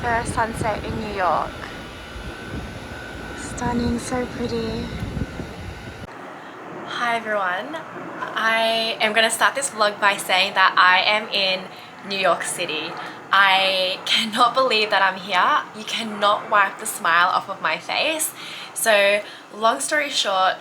first sunset in New York. Stunning, so pretty. Hi everyone. I am going to start this vlog by saying that I am in New York City. I cannot believe that I'm here. You cannot wipe the smile off of my face. So long story short,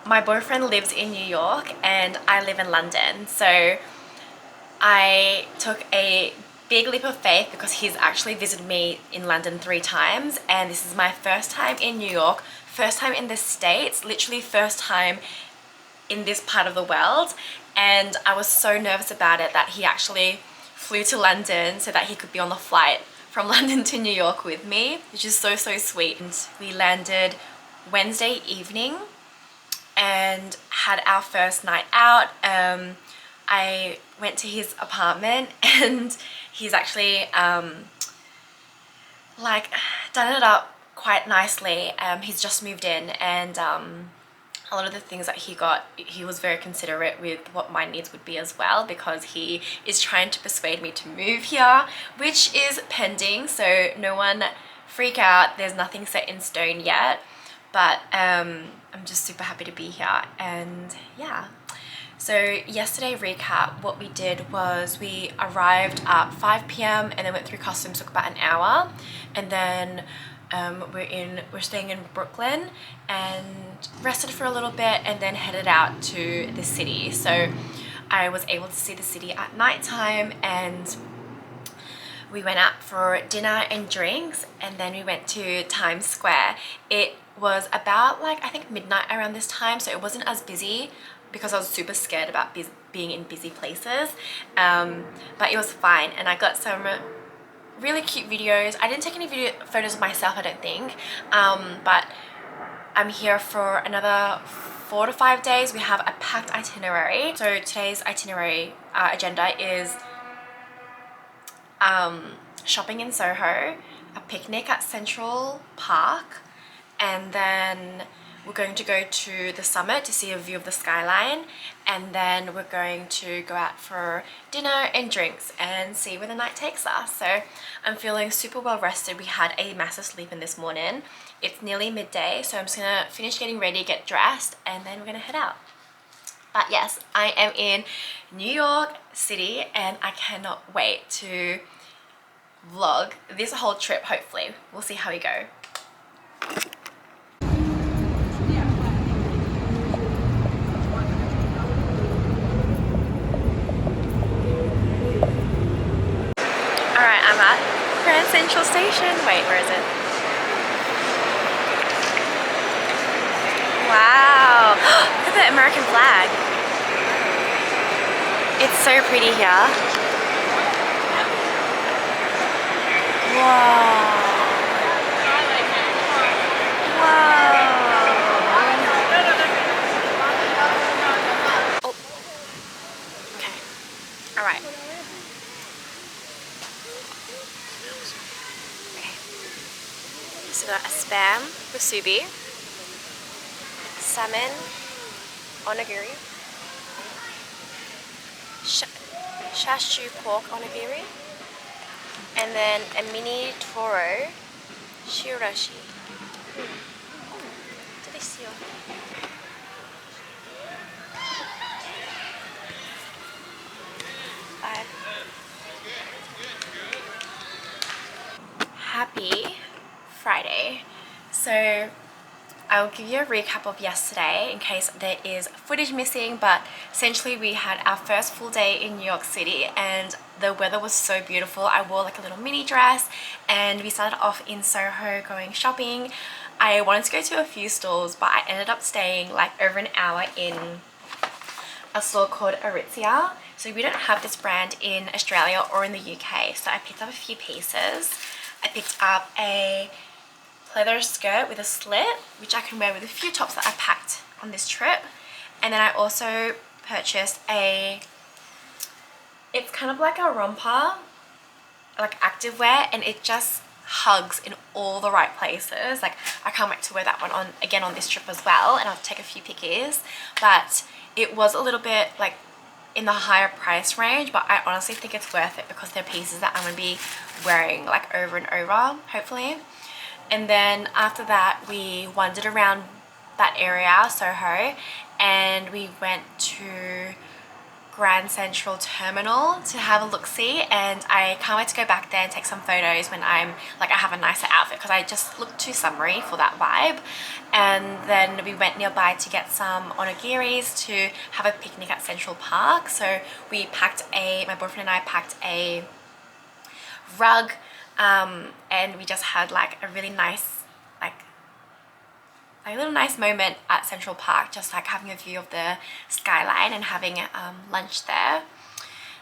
my boyfriend lives in New York and I live in London. So I took a big leap of faith because he's actually visited me in London 3 times, and this is my first time in New York, first time in the States, literally first time in this part of the world. And I was so nervous about it that he actually flew to London so that he could be on the flight from London to New York with me, which is so sweet. And we landed Wednesday evening and had our first night out. I went to his apartment and he's actually like done it up quite nicely. He's just moved in, and a lot of the things that he got, he was very considerate with what my needs would be as well, because he is trying to persuade me to move here, which is pending, so no one freak out. There's nothing set in stone yet, but I'm just super happy to be here. And yeah, so yesterday recap, what we did was we arrived at 5 p.m. and then went through customs, took about an hour, and then we're staying in Brooklyn and rested for a little bit and then headed out to the city. So I was able to see the city at night time, and we went out for dinner and drinks, and then we went to Times Square. It was about like I think midnight around this time, so it wasn't as busy because I was super scared about being in busy places, but it was fine, and I got some really cute videos. I didn't take any photos of myself, I don't think, but I'm here for another 4 to 5 days. We have a packed itinerary. So today's itinerary agenda is shopping in Soho, a picnic at Central Park, and then we're going to go to the summit to see a view of the skyline, and then we're going to go out for dinner and drinks and see where the night takes us. So I'm feeling super well rested. We had a massive sleep in this morning. It's nearly midday, so I'm just gonna finish getting ready, get dressed, and then we're gonna head out. But yes, I am in New York City and I cannot wait to vlog this whole trip. Hopefully we'll see how we go. Alright, I'm at Grand Central Station. Wait, where is it? Wow! Look at the American flag. It's so pretty here. Wow! Oh. Okay. Alright. So we got a spam musubi, salmon onigiri, chashu pork onigiri, and then a mini toro shirashi. Delicious. Happy Friday. So I will give you a recap of yesterday in case there is footage missing, but essentially we had our first full day in New York City and the weather was so beautiful. I wore like a little mini dress and we started off in Soho going shopping. I wanted to go to a few stores, but I ended up staying like over an hour in a store called Aritzia. So we don't have this brand in Australia or in the UK, so I picked up a few pieces. I picked up a leather skirt with a slit, which I can wear with a few tops that I packed on this trip. And then I also purchased it's kind of like a romper, like activewear, and it just hugs in all the right places. Like I can't wait to wear that one on again on this trip as well, and I'll take a few pictures. But it was a little bit like, in the higher price range, but I honestly think it's worth it because they're pieces that I'm going to be wearing like over and over, hopefully. And then after that, we wandered around that area, Soho, and we went to Grand Central Terminal to have a look-see, and I can't wait to go back there and take some photos when I'm like I have a nicer outfit, because I just look too summery for that vibe. And then we went nearby to get some onigiris to have a picnic at Central Park. So we packed my boyfriend and I packed a rug, and we just had like a really nice a little nice moment at Central Park, just like having a view of the skyline and having lunch there.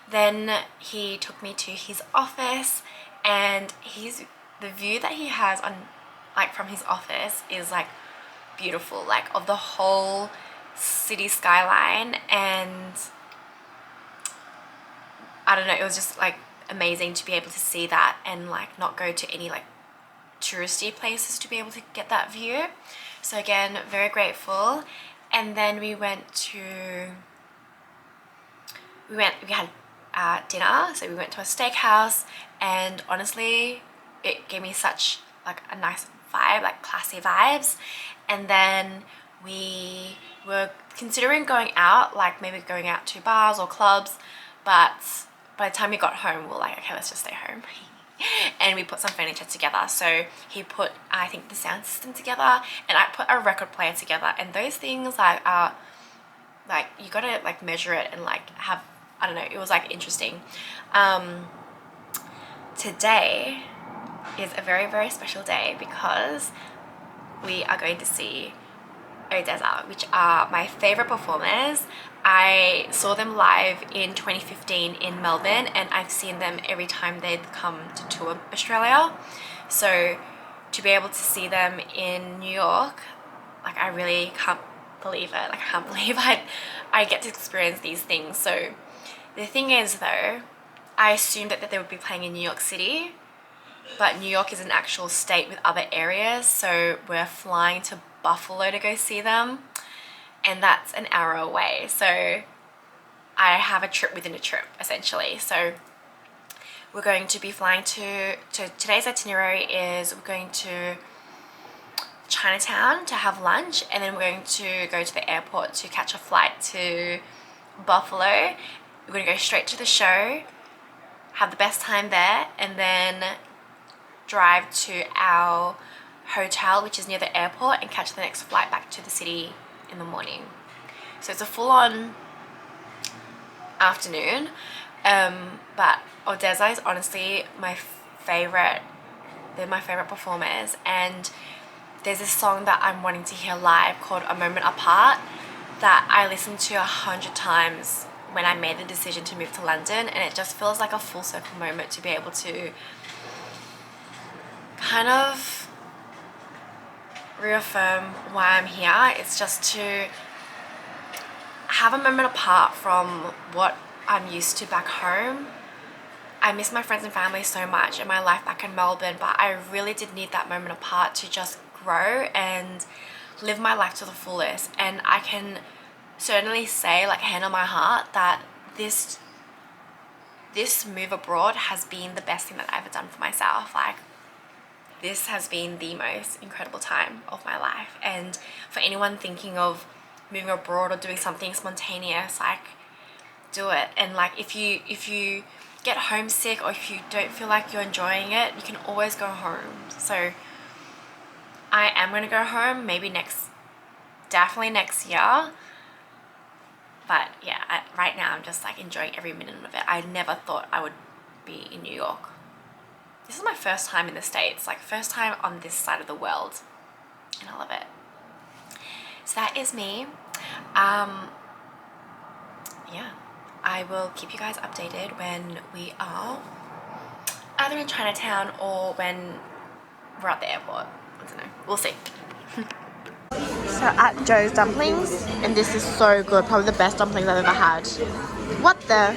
Then he took me to his office, and the view that he has on like from his office is like beautiful, like of the whole city skyline. And I don't know, it was just like amazing to be able to see that and like not go to any like touristy places to be able to get that view. So again, very grateful. And then we had dinner. So we went to a steakhouse, and honestly it gave me such like a nice vibe, like classy vibes. And then we were considering going out, like maybe going out to bars or clubs, but by the time we got home we were like, okay, let's just stay home. And we put some furniture together. So he put, I think, the sound system together, and I put a record player together. And those things like are like, you gotta like measure it and like have, I don't know, it was like interesting. Today is a very, very special day because we are going to see Odesza, which are my favorite performers. I saw them live in 2015 in Melbourne, and I've seen them every time they'd come to tour Australia. So to be able to see them in New York, like I really can't believe it. Like I can't believe I get to experience these things. So the thing is though, I assumed that they would be playing in New York City, but New York is an actual state with other areas, so we're flying to Buffalo to go see them, and that's an hour away. So I have a trip within a trip essentially. So we're going to be flying to today's itinerary is we're going to Chinatown to have lunch, and then we're going to go to the airport to catch a flight to Buffalo. We're going to go straight to the show, have the best time there, and then drive to our hotel, which is near the airport, and catch the next flight back to the city in the morning. So it's a full-on afternoon, but Odesza is honestly my favorite. They're my favorite performers, and there's this song that I'm wanting to hear live called A Moment Apart that I listened to 100 times when I made the decision to move to London, and it just feels like a full circle moment to be able to kind of reaffirm why I'm here. It's just to have a moment apart from what I'm used to back home. I miss my friends and family so much in my life back in Melbourne, but I really did need that moment apart to just grow and live my life to the fullest. And I can certainly say, like hand on my heart, that this move abroad has been the best thing that I've ever done for myself. Like, this has been the most incredible time of my life. And for anyone thinking of moving abroad or doing something spontaneous, like, do it. And like, if you get homesick or if you don't feel like you're enjoying it, you can always go home. So I am going to go home, maybe definitely next year. But yeah, right now I'm just like enjoying every minute of it. I never thought I would be in New York. This is my first time in the States, like first time on this side of the world, and I love it. So that is me. Yeah, I will keep you guys updated when we are either in Chinatown or when we're at the airport. I don't know, we'll see. So at Joe's Dumplings, and this is so good, probably the best dumplings I've ever had. What the?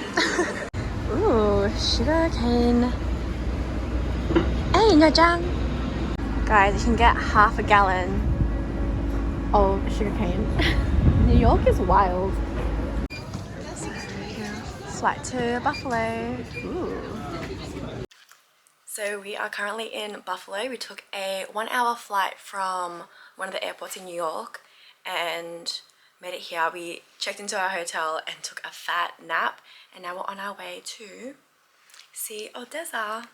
Ooh, sugar cane. Hey, Nyojan! Guys, you can get half a gallon of sugar cane. New York is wild. flight to Buffalo. Ooh. So we are currently in Buffalo. We took a 1-hour flight from one of the airports in New York and made it here. We checked into our hotel and took a fat nap, and now we're on our way to see Odesza.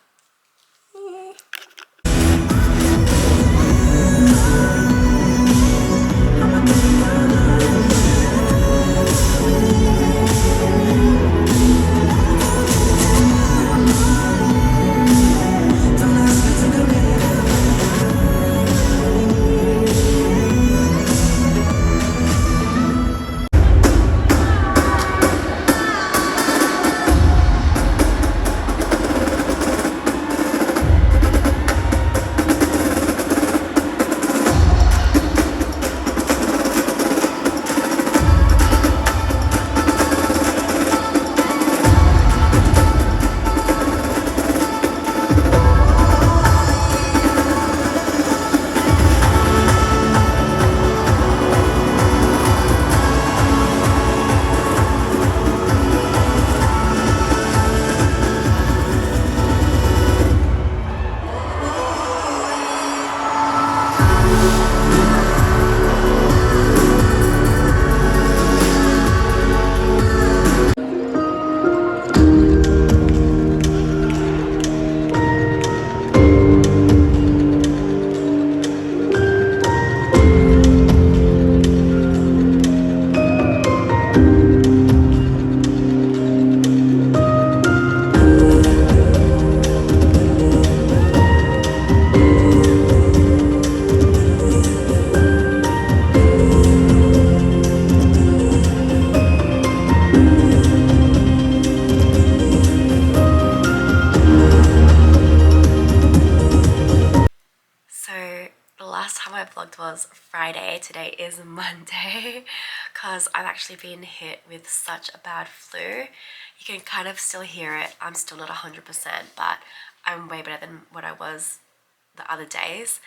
So the last time I vlogged was Friday. Today is Monday because I've actually been hit with such a bad flu. You can kind of still hear it. I'm still not 100%, but I'm way better than what I was the other days.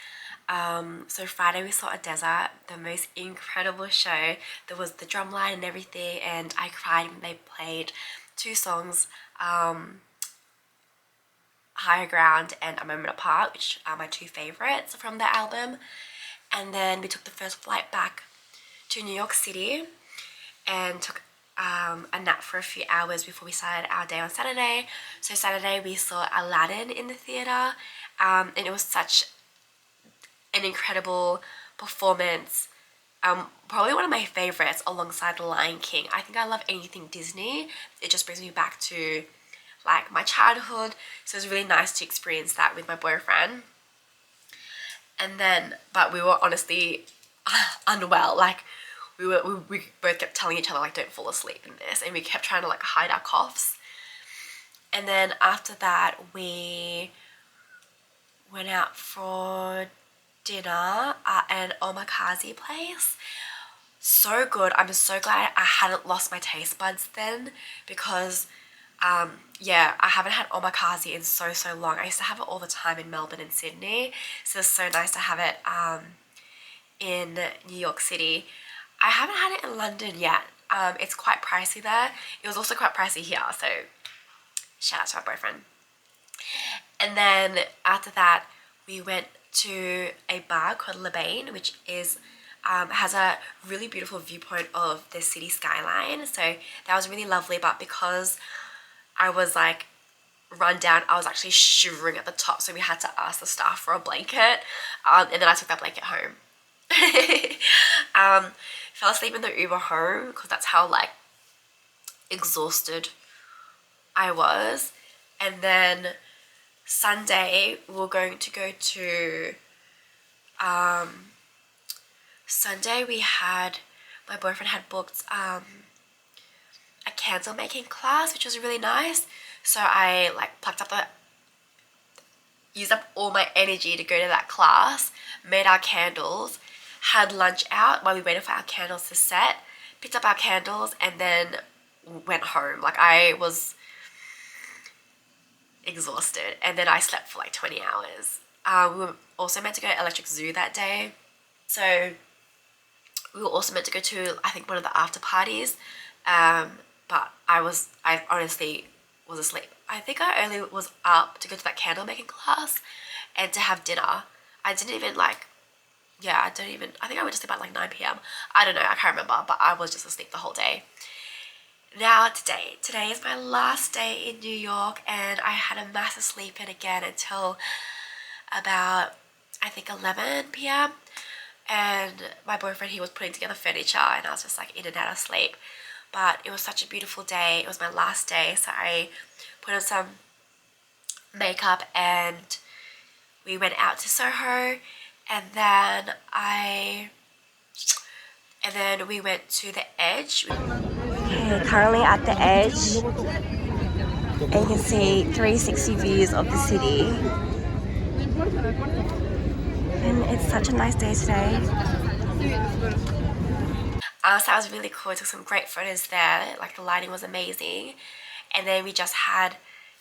So Friday we saw Odesza, the most incredible show. There was the drumline and everything, and I cried when they played two songs, Higher Ground and A Moment Apart, which are my two favorites from the album. And then we took the first flight back to New York City and took a nap for a few hours before we started our day on Saturday. So Saturday we saw Aladdin in the theatre, and it was such an incredible performance. Probably one of my favorites alongside The Lion King. I think I love anything Disney. It just brings me back to like my childhood, so it was really nice to experience that with my boyfriend. And then, but we were honestly unwell. Like we both kept telling each other like, don't fall asleep in this, and we kept trying to like hide our coughs. And then after that we went out for dinner at an omakase place. So good. I'm so glad I hadn't lost my taste buds then, because yeah, I haven't had omakase in so long. I used to have it all the time in Melbourne and Sydney, so it's so nice to have it in New York City. I haven't had it in London yet. It's quite pricey there. It was also quite pricey here, so shout out to my boyfriend. And then after that we went to a bar called Aladdin, which is has a really beautiful viewpoint of the city skyline, so that was really lovely. But because I was like run down, I was actually shivering at the top, so we had to ask the staff for a blanket, and then I took that blanket home. Fell asleep in the Uber home because that's how like exhausted I was. And then Sunday we were going to go to Sunday we had, my boyfriend had booked a candle making class, which was really nice. So I like used up all my energy to go to that class, made our candles, had lunch out while we waited for our candles to set, picked up our candles, and then went home. Like I was exhausted, and then I slept for like 20 hours. We were also meant to go to Electric Zoo that day, so we were also meant to go to, I think, one of the after parties, but I honestly was asleep. I think I only was up to go to that candle making class and to have dinner. I didn't even like, yeah, I think I went to sleep at like 9 p.m. I don't know, I can't remember, but I was just asleep the whole day. Now today is my last day in New York, and I had a massive sleep in again until about, I think, 11 p.m. And my boyfriend, he was putting together furniture, and I was just like in and out of sleep. But it was such a beautiful day. It was my last day, so I put on some makeup and we went out to Soho, and then we went to the Edge. Okay, currently at the Edge, and you can see 360 views of the city. And it's such a nice day today. So that was really cool. I took some great photos there. Like, the lighting was amazing. And then we just had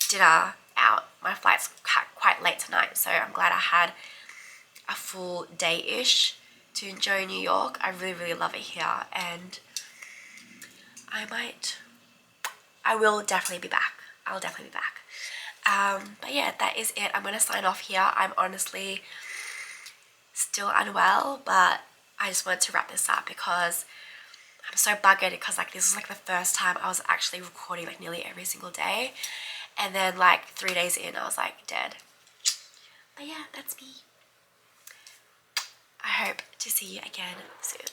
dinner out. My flight's quite late tonight, so I'm glad I had a full day-ish to enjoy New York. I really, really love it here, and I will definitely be back. I'll definitely be back. But yeah, that is it. I'm gonna sign off here. I'm honestly still unwell, but I just wanted to wrap this up because I'm so buggered, because like this was like the first time I was actually recording like nearly every single day, and then like 3 days in I was like dead. But yeah, that's me. I hope to see you again soon.